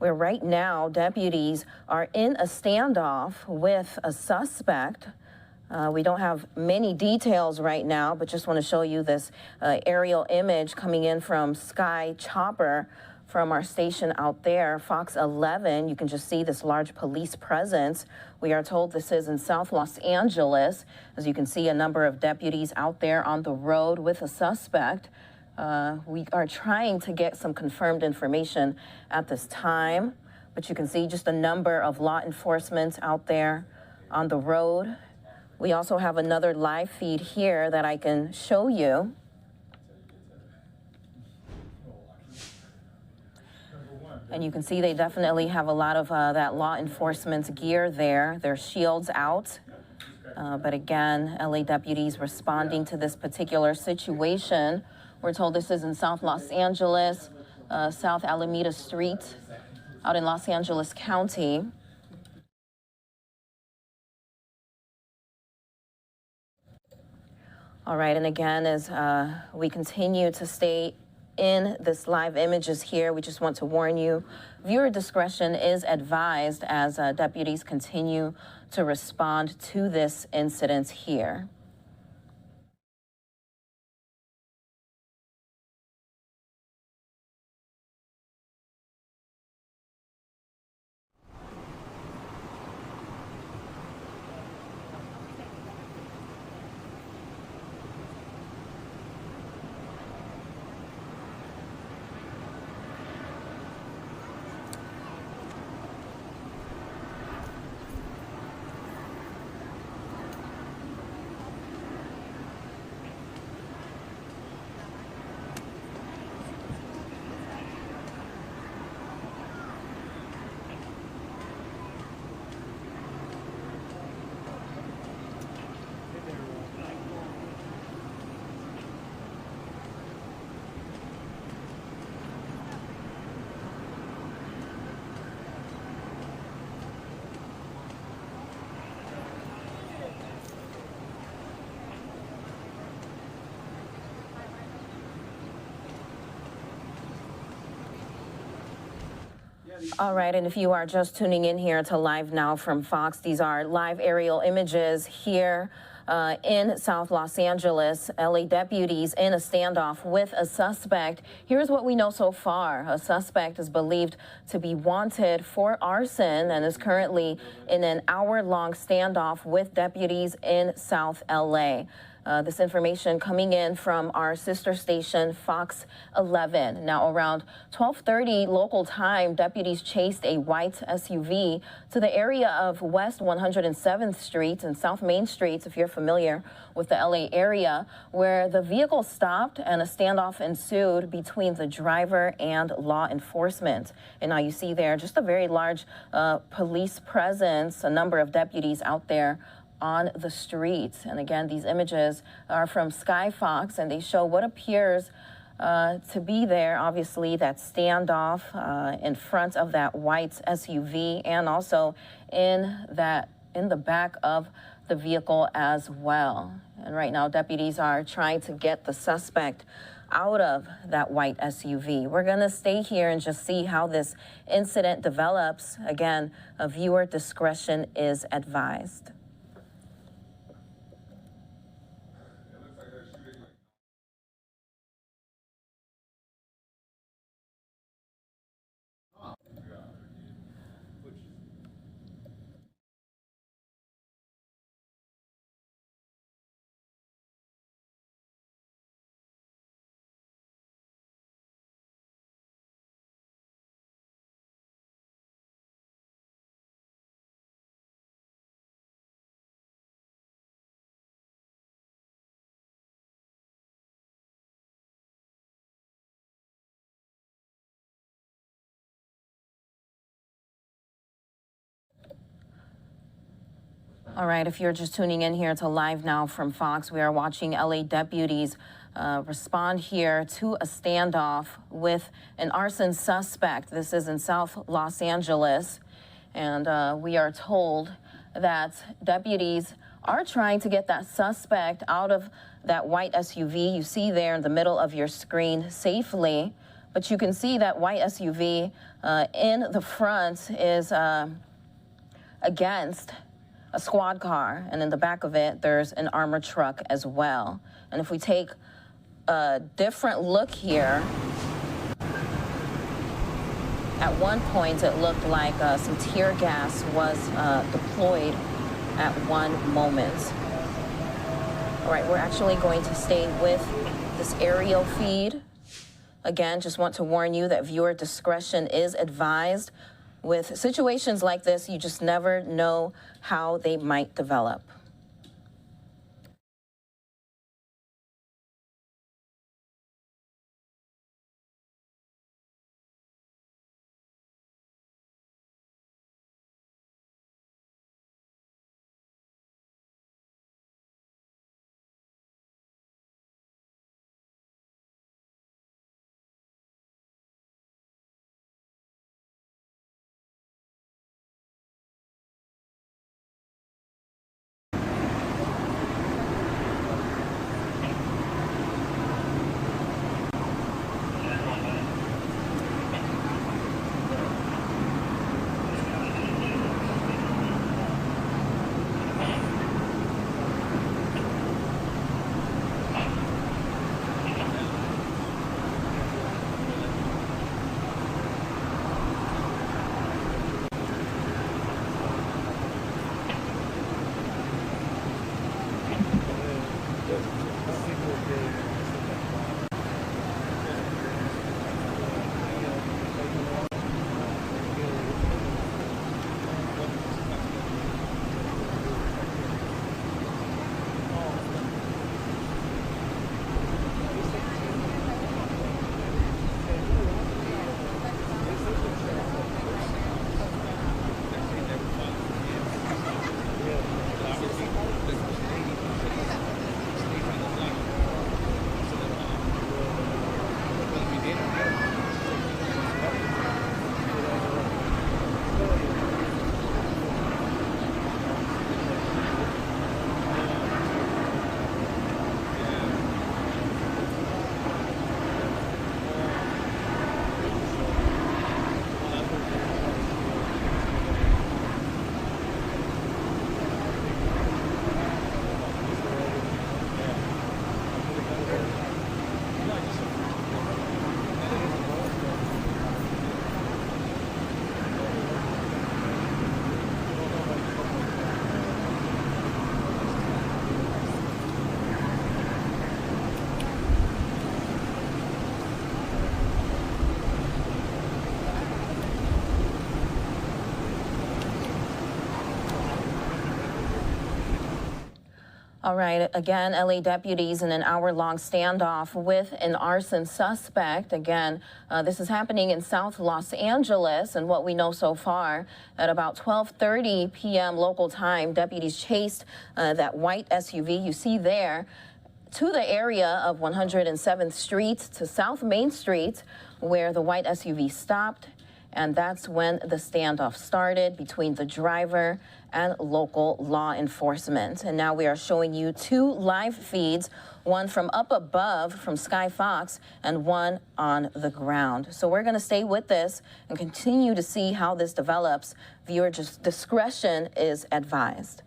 where right now deputies are in a standoff with a suspect. We don't have many details right now, but just want to show you this aerial image coming in from Sky Chopper from our station out there, Fox 11. You can just see this large police presence. We are told this is in South Los Angeles. As you can see, a number of deputies out there on the road with a suspect. We are trying to get some confirmed information at this time, but you can see just a number of law enforcement out there on the road. We also have another live feed here that I can show you. And you can see they definitely have a lot of that law enforcement gear there, their shields out. But again, LA deputies responding to this particular situation. We're told this is in South Los Angeles, South Alameda Street, out in Los Angeles County. All right, and again, as we continue to stay in this live images here, we just want to warn you, viewer discretion is advised as deputies continue to respond to this incident here. All right, and if you are just tuning in here to Live Now from Fox, these are live aerial images here in South Los Angeles. LA deputies in a standoff with a suspect. Here's what we know so far. A suspect is believed to be wanted for arson and is currently in an hour-long standoff with deputies in South LA. This information coming in from our sister station, Fox 11. Now, around 12:30 local time, deputies chased a white SUV to the area of West 107th Street and South Main Street, if you're familiar with the LA area, where the vehicle stopped and a standoff ensued between the driver and law enforcement. And now you see there just a very large police presence, a number of deputies out there on the streets. And again, these images are from Sky Fox, and they show what appears to be there, obviously, that standoff in front of that white SUV, and also in the back of the vehicle as well. And right now, deputies are trying to get the suspect out of that white SUV. We're going to stay here and just see how this incident develops. Again, a viewer discretion is advised. All right, if you're just tuning in here to Live Now from Fox, we are watching LA deputies respond here to a standoff with an arson suspect. This is in South Los Angeles, and we are told that deputies are trying to get that suspect out of that white SUV you see there in the middle of your screen safely. But you can see that white SUV in the front is against a squad car, and in the back of it, there's an armored truck as well. And if we take a different look here, at one point, it looked like some tear gas was deployed at one moment. All right, we're actually going to stay with this aerial feed. Again, just want to warn you that viewer discretion is advised. With situations like this, you just never know how they might develop. All right, again, LA deputies in an hour-long standoff with an arson suspect. Again, this is happening in South Los Angeles, and what we know so far, at about 12:30 p.m. local time, deputies chased that white SUV you see there to the area of 107th Street to South Main Street, where the white SUV stopped. And that's when the standoff started between the driver and local law enforcement. And now we are showing you two live feeds, one from up above from Sky Fox and one on the ground. So we're going to stay with this and continue to see how this develops. Viewer discretion is advised.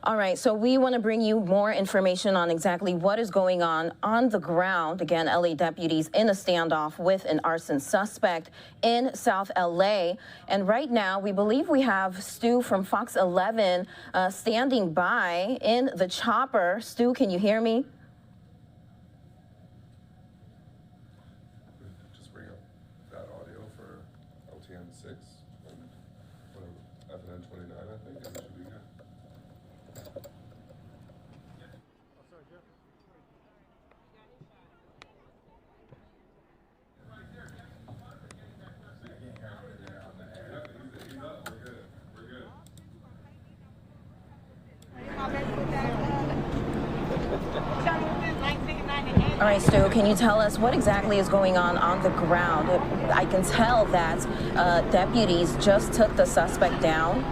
All right, so we want to bring you more information on exactly what is going on the ground. Again, LA deputies in a standoff with an arson suspect in South LA. And right now, we believe we have Stu from Fox 11 standing by in the chopper. Stu, can you hear me? Just bring up that audio for LTN 6 and FNN 29, I think, and it should be good. All right, Stu, can you tell us what exactly is going on the ground? I can tell that deputies just took the suspect down.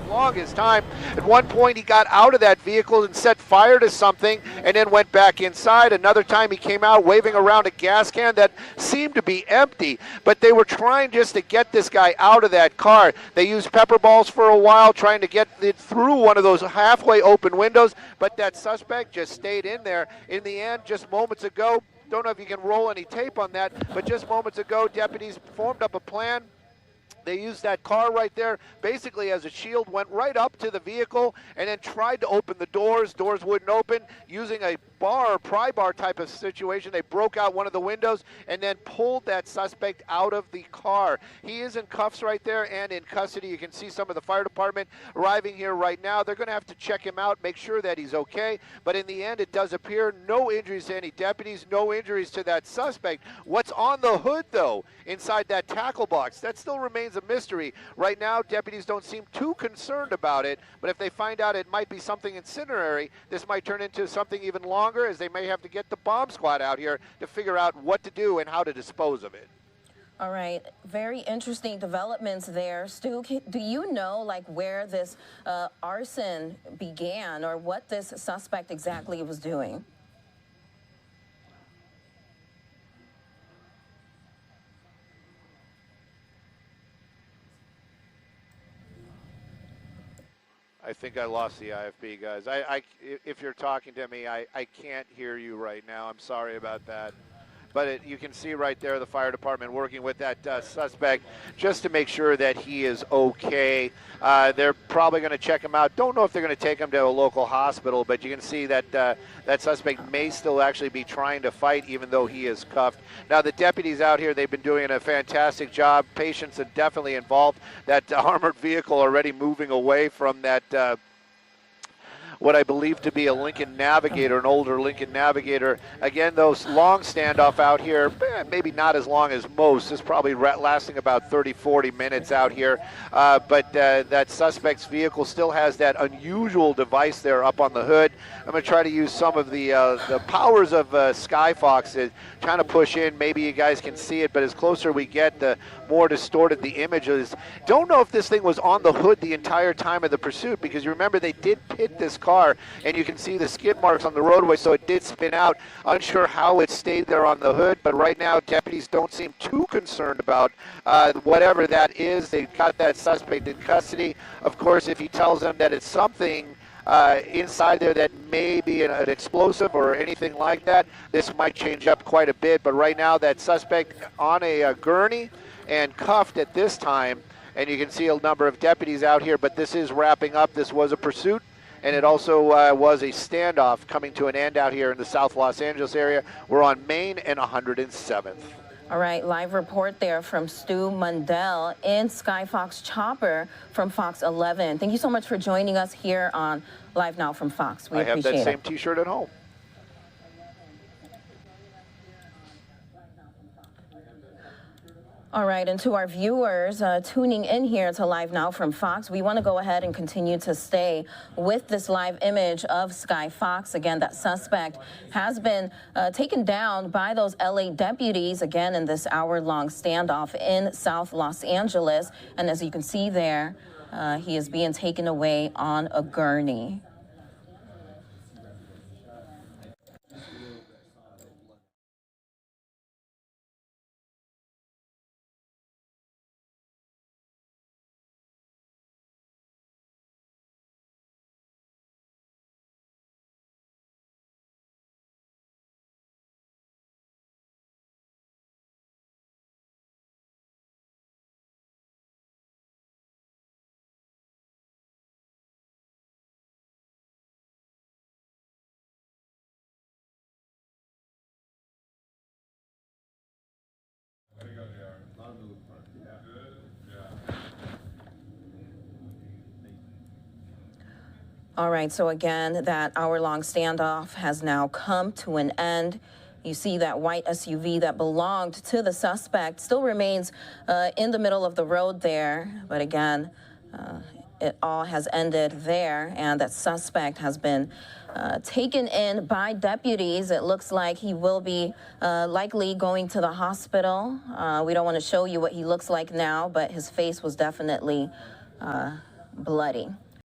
Longest time. At one point he got out of that vehicle and set fire to something and then went back inside. Another time he came out waving around a gas can that seemed to be empty, but they were trying just to get this guy out of that car. They used pepper balls for a while trying to get it through one of those halfway open windows, but that suspect just stayed in there. In the end, just moments ago, don't know if you can roll any tape on that, but just moments ago, deputies formed up a plan. They used that car right there basically as a shield, went right up to the vehicle and then tried to open the doors. Doors wouldn't open. Using a bar, pry bar type of situation, they broke out one of the windows and then pulled that suspect out of the car. He is in cuffs right there and in custody. You can see some of the fire department arriving here right now. They're going to have to check him out, make sure that he's okay. But in the end, it does appear no injuries to any deputies, no injuries to that suspect. What's on the hood, though, inside that tackle box? That still remains a mystery. Right now, deputies don't seem too concerned about it, but if they find out it might be something incendiary, this might turn into something even longer, as they may have to get the bomb squad out here to figure out what to do and how to dispose of it. All right, very interesting developments there. Stu, do you know like where this arson began or what this suspect exactly was doing? I think I lost the IFB, guys. If you're talking to me, I can't hear you right now. I'm sorry about that. But you can see right there the fire department working with that suspect just to make sure that he is okay. They're probably going to check him out. Don't know if they're going to take him to a local hospital, but you can see that that suspect may still actually be trying to fight even though he is cuffed. Now the deputies out here, they've been doing a fantastic job. Patients are definitely involved. That armored vehicle already moving away from that what I believe to be a Lincoln Navigator, an older Lincoln Navigator. Again, those long standoff out here, maybe not as long as most. It's probably lasting about 30, 40 minutes out here. But that suspect's vehicle still has that unusual device there up on the hood. I'm going to try to use some of the powers of Skyfox, trying to push in. Maybe you guys can see it, but as closer we get, the more distorted the image is. Don't know if this thing was on the hood the entire time of the pursuit, because you remember they did pit this car, and you can see the skid marks on the roadway, so it did spin out. Unsure how it stayed there on the hood, but right now deputies don't seem too concerned about whatever that is. They got that suspect in custody. Of course, if he tells them that it's something inside there that may be an explosive or anything like that, this might change up quite a bit. But right now, that suspect on a gurney and cuffed at this time, and you can see a number of deputies out here, but this is wrapping up. This was a pursuit, and it also was a standoff coming to an end out here in the South Los Angeles area. We're on Main and 107th. All right, live report there from Stu Mundell in Skyfox Chopper from Fox 11. Thank you so much for joining us here on Live Now from Fox. We appreciate it. I have that same T-shirt at home. All right, and to our viewers tuning in here to Live Now from Fox, we want to go ahead and continue to stay with this live image of Sky Fox. Again, that suspect has been taken down by those LA deputies, again, in this hour-long standoff in South Los Angeles. And as you can see there, he is being taken away on a gurney. All right, so again, that hour-long standoff has now come to an end. You see that white SUV that belonged to the suspect still remains in the middle of the road there. But again, it all has ended there, and that suspect has been taken in by deputies. It looks like he will be likely going to the hospital. We don't want to show you what he looks like now, but his face was definitely bloody.